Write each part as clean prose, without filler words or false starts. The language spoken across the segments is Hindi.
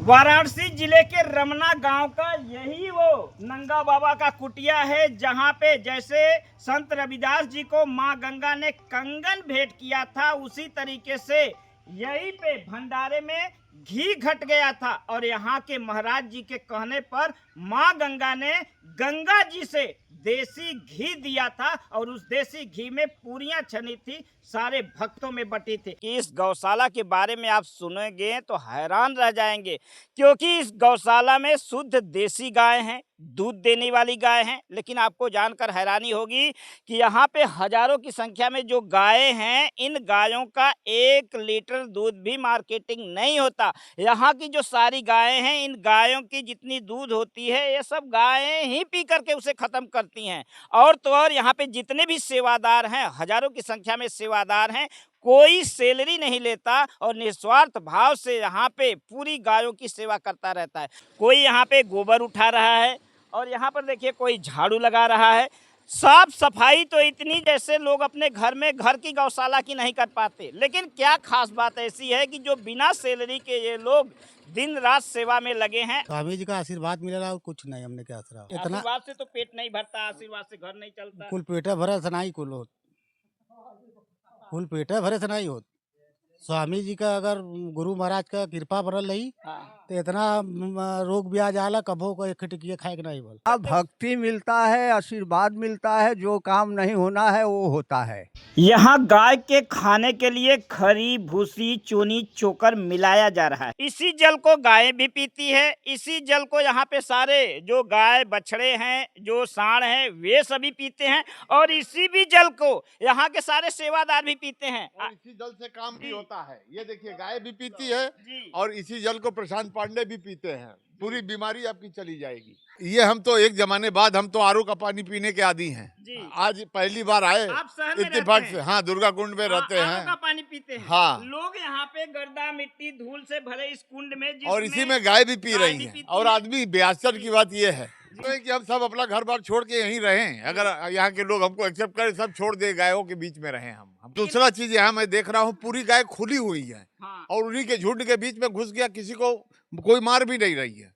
वाराणसी जिले के रमना गांव का यही वो नंगा बाबा का कुटिया है, जहां पे जैसे संत रविदास जी को मां गंगा ने कंगन भेंट किया था, उसी तरीके से यहीं पे भंडारे में घी घट गया था। और यहाँ के महाराज जी के कहने पर मां गंगा ने गंगा जी से देसी घी दिया था, और उस देसी घी में पूरियां छनी थी, सारे भक्तों में बटी थी। इस गौशाला के बारे में आप सुनेंगे तो हैरान रह जाएंगे, क्योंकि इस गौशाला में शुद्ध देसी गाय हैं, दूध देने वाली गाय हैं। लेकिन आपको जानकर हैरानी होगी कि यहाँ पे हजारों की संख्या में जो गायें हैं, इन गायों का 1 लीटर दूध भी मार्केटिंग नहीं होता। यहाँ की जो सारी गायें हैं, इन गायों की जितनी दूध होती है, ये सब गायें ही पी करके उसे खत्म करती हैं। और तो और यहाँ पे जितने भी सेवादार हैं, हजारों की संख्या में सेवादार हैं, कोई सैलरी नहीं लेता और निस्वार्थ भाव से यहाँ पे पूरी गायों की सेवा करता रहता है। कोई यहाँ पे गोबर उठा रहा है, और यहाँ पर देखिए कोई झाड़ू लगा रहा है। साफ सफाई तो इतनी जैसे लोग अपने घर में घर की गौशाला की नहीं कर पाते। लेकिन क्या खास बात ऐसी है कि जो बिना सैलरी के ये लोग दिन रात सेवा में लगे हैं। स्वामी जी का आशीर्वाद मिलेला और कुछ नहीं, हमने क्या आसरा इतना। आशीर्वाद से तो पेट नहीं भरता, आशीर्वाद से घर नहीं चलता। कुल पेटे भरे से नहीं कुल होत, कुल पेटे भरे से नहीं होत। स्वामी जी का अगर गुरु महाराज का कृपा बनल रही तो इतना रोग ब्याज आला कभो को एक टिकिए खाए के नहीं बोल। अब भक्ति मिलता है, आशीर्वाद मिलता है, जो काम नहीं होना है वो होता है। यहाँ गाय के खाने के लिए खरी, भूसी, चूनी, चोकर मिलाया जा रहा है। इसी जल को गाय भी पीती है। इसी जल को यहाँ पे सारे जो गाय बछड़े हैं, जो सांड हैं, वे सभी पीते हैं। और इसी भी जल को यहाँ के सारे सेवादार भी पीते हैं। इसी जल से काम भी होता है। ये देखिए गाय भी पीती है और इसी जल को प्रशांत पांडे भी पीते हैं। पूरी बीमारी आपकी चली जाएगी। ये हम तो एक जमाने बाद हम तो आरओ का पानी पीने के आदी हैं। आज पहली बार आए इत्तेफाक से। हाँ, दुर्गा कुंड में रहते हैं। आरओ का पानी पीते हैं। हाँ, लोग यहाँ पे गर्दा, मिट्टी, धूल से भरे इस कुंड में, और इसी में गाय भी पी रही है। और आदमी बेआश्चर्य की बात ये है कि हम सब अपना घर बार छोड़ के यहीं रहें। अगर यहाँ के लोग हमको एक्सेप्ट करें, सब छोड़ दे, गायों के बीच में रहें हम। दूसरा चीज यहाँ मैं देख रहा हूँ, पूरी गाय खुली हुई है। और उन्हीं के झुंड के बीच में घुस गया, किसी को कोई मार भी नहीं रही है,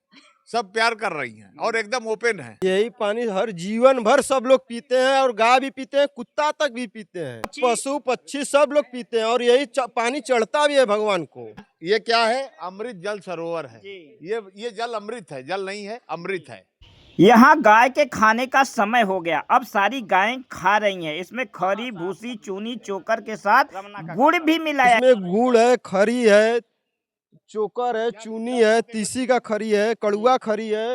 सब प्यार कर रही हैं और एकदम ओपन है। यही पानी हर जीवन भर सब लोग पीते हैं, और गाय भी पीते हैं, कुत्ता तक भी पीते हैं, पशु पक्षी सब लोग पीते हैं। और यही पानी चढ़ता भी है भगवान को। ये क्या है? अमृत जल सरोवर है। ये जल अमृत है, जल नहीं है, अमृत है। यहाँ गाय के खाने का समय हो गया। अब सारी गायें खा रही हैं। इसमें खरी, भूसी, चूनी, चोकर के साथ गुड़ भी मिलाया। इसमें गुड़ है, खरी है, चोकर है, चूनी है, तीसी का खरी है, कड़ुआ खरी है,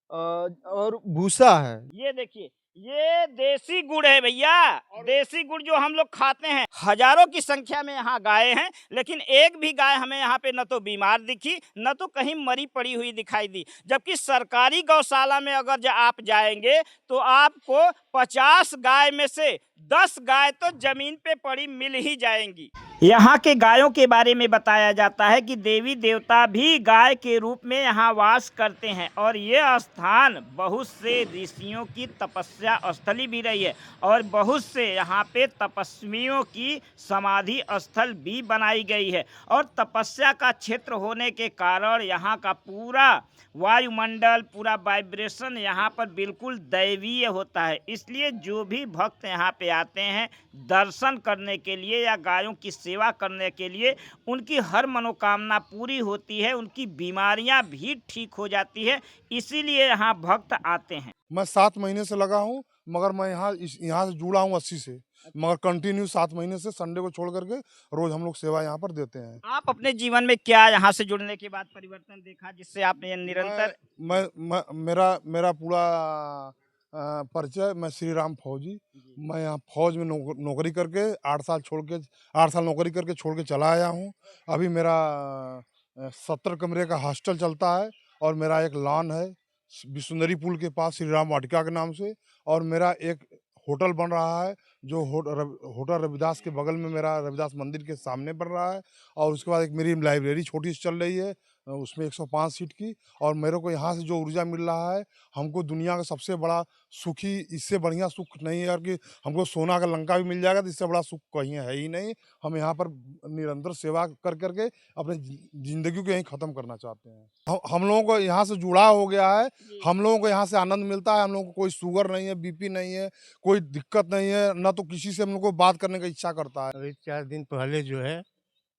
और भूसा है। ये देखिए, ये देसी गुड़ है भैया। देसी गुड़ जो हम लोग खाते हैं। हजारों की संख्या में यहाँ गायें हैं, लेकिन एक भी गाय हमें यहाँ पे न तो बीमार दिखी, न तो कहीं मरी पड़ी हुई दिखाई दी। जबकि सरकारी गौशाला में अगर आप जाएंगे तो आपको 50 गाय में से 10 गाय तो जमीन पे पड़ी मिल ही जाएंगी। यहाँ के गायों के बारे में बताया जाता है कि देवी देवता भी गाय के रूप में यहाँ वास करते हैं, और ये स्थान बहुत से ऋषियों की तपस्या स्थली भी रही है, और बहुत से यहाँ पे तपस्वियों की समाधि स्थल भी बनाई गई है। और तपस्या का क्षेत्र होने के कारण यहाँ का पूरा वायुमंडल, पूरा वाइब्रेशन यहाँ पर बिल्कुल दैवीय होता है। इसलिए जो भी भक्त यहाँ पे आते हैं दर्शन करने के लिए या गायों की सेवा करने के लिए, उनकी हर मनोकामना पूरी होती है, उनकी बीमारियां भी ठीक हो जाती है। इसीलिए यहाँ भक्त आते हैं। मैं 7 महीने से लगा हूँ, मगर मैं यहाँ से जुड़ा हूँ 80 से, मगर कंटिन्यू 7 महीने से संडे को छोड़ करके रोज हम लोग सेवा यहाँ पर देते हैं। आप अपने जीवन में क्या यहाँ से जुड़ने के बाद परिवर्तन देखा, जिससे आपने निरंतर? मेरा पूरा परिचय, मैं श्री राम फौजी। मैं यहाँ फौज में नौकरी करके 8 साल नौकरी करके छोड़ के चला आया हूँ। अभी मेरा 70 कमरे का हॉस्टल चलता है, और मेरा एक लॉन है विसुंदरी पुल के पास श्री राम वाटिका के नाम से, और मेरा एक होटल बन रहा है जो होटल रविदास के बगल में, मेरा रविदास मंदिर के सामने बन रहा है। और उसके बाद एक मेरी लाइब्रेरी छोटी सी चल रही है, उसमें 105 सीट की। और मेरे को यहाँ से जो ऊर्जा मिल रहा है, हमको दुनिया का सबसे बड़ा सुखी, इससे बढ़िया सुख नहीं है। और कि हमको सोना का लंका भी मिल जाएगा तो इससे बड़ा सुख कहीं है ही नहीं। हम यहाँ पर निरंतर सेवा कर करके अपने जिंदगी को यहीं ख़त्म करना चाहते हैं। हम लोगों को यहाँ से जुड़ाव हो गया है, हम लोगों को यहाँ से आनंद मिलता है। हम लोगों को कोई शुगर नहीं है, बीपी नहीं है, कोई दिक्कत नहीं है, ना तो किसी से हम लोग को बात करने की इच्छा करता है। अभी 4 दिन पहले जो है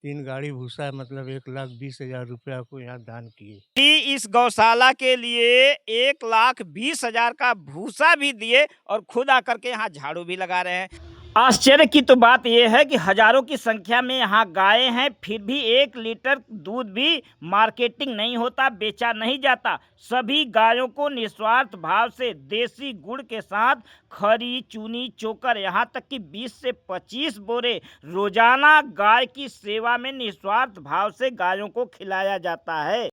3 गाड़ी भूसा मतलब 1,20,000 रुपया को यहाँ दान किए। कि इस गौशाला के लिए 1,20,000 का भूसा भी दिए और खुद आकर के यहाँ झाड़ू भी लगा रहे हैं। आश्चर्य की तो बात यह है कि हजारों की संख्या में यहाँ गायें हैं, फिर भी 1 लीटर दूध भी मार्केटिंग नहीं होता, बेचा नहीं जाता। सभी गायों को निस्वार्थ भाव से देसी गुड़ के साथ खरी, चूनी, चोकर, यहाँ तक कि 20 से 25 बोरे रोजाना गाय की सेवा में निस्वार्थ भाव से गायों को खिलाया जाता है।